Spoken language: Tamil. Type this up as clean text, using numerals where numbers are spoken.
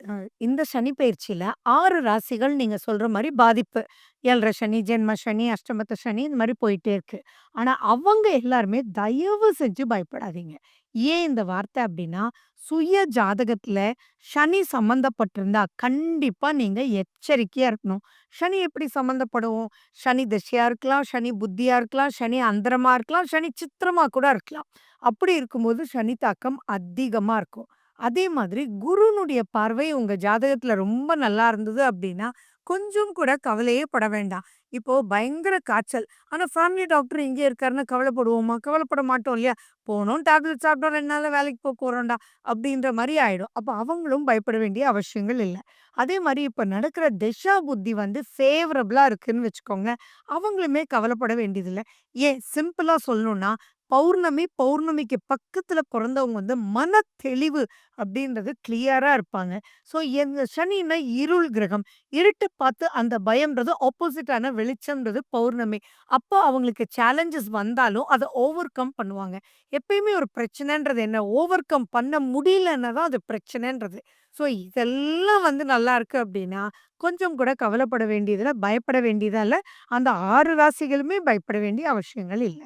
அ இந்த சனி பெயர்ச்சியில 6 ராசிகள் நீங்க சொல்ற மாரி பாதிப்பு. 7 சனி, ஜென்ம சனி, அஷ்டமத்து சனி இந்த மாரி போயிட்டே இருக்கு. ஆனா அவங்க எல்லாருமே தயவு செஞ்சு பயப்படாதீங்க. ஏன் இந்த வார்த்தை அப்டின்னா, சுய ஜாதகத்துல சனி சம்மந்தப்பட்டிருந்தா கண்டிப்பா நீங்க எச்சரிக்கையா இருக்கணும். சனி எப்படி சம்மந்தப்படும்? சனி திசையா இருக்கலாம், சனி புத்தியா இருக்கலாம், சனி அந்தரமா இருக்கலாம், சனி சித்திரமா கூட இருக்கலாம். அப்படி இருக்கும்போது சனி தாக்கம் அதிகமா இருக்கும். அதே மாதிரி குருனுடைய பார்வை உங்க ஜாதகத்துல ரொம்ப நல்லா இருந்தது அப்படின்னா, கொஞ்சம் கூட கவலையே பட வேண்டாம். இப்போ பயங்கர காய்ச்சல். ஆனா ஃபேமிலி டாக்டர் இங்கே இருக்காருன்னு கவலைப்படுவோமா? கவலைப்பட மாட்டோம் இல்லையா? போனோம், டேப்லெட் சாப்பிட்டோம், 2 நாள்ல வேலைக்கு போறோம்டா அப்படின்ற மாரி ஆயிடும். அப்ப அவங்களும் பயப்பட வேண்டிய அவசியங்கள் இல்ல. அதே மாரி இப்ப நடக்கிற திசா புத்தி வந்து ஃபேவரபிளா இருக்குன்னு வச்சுக்கோங்க. அவங்களுமே கவலைப்பட வேண்டியதில்ல. ஏன் சிம்பிளா சொல்லணும்னா, பௌர்ணமி, பௌர்ணமிக்கு பக்கத்துல பொறந்தவங்க வந்து மன தெளிவு அப்படின்றது கிளியரா இருப்பாங்க. ஸோ எங்க சனின்னா இருள் கிரகம். இருட்ட பார்த்து அந்த பயம்ன்றது ஆப்போசிட்டான வெளிச்சம்ன்றது பௌர்ணமி. அப்போ அவங்களுக்கு சேலஞ்சஸ் வந்தாலும் அத ஓவர் கம் பண்ணுவாங்க. எப்பயுமே ஒரு பிரச்சனைன்றது என்ன? ஓவர் கம் பண்ண முடியலன்னா தான் அது பிரச்சனைன்றது. ஸோ இதெல்லாம் வந்து நல்லா இருக்கு அப்படின்னா, கொஞ்சம் கூட கவலைப்பட வேண்டியதில்ல, பயப்பட வேண்டியதா இல்ல. அந்த 6 ராசிகளுமே பயப்பட வேண்டிய அவசியங்கள் இல்ல.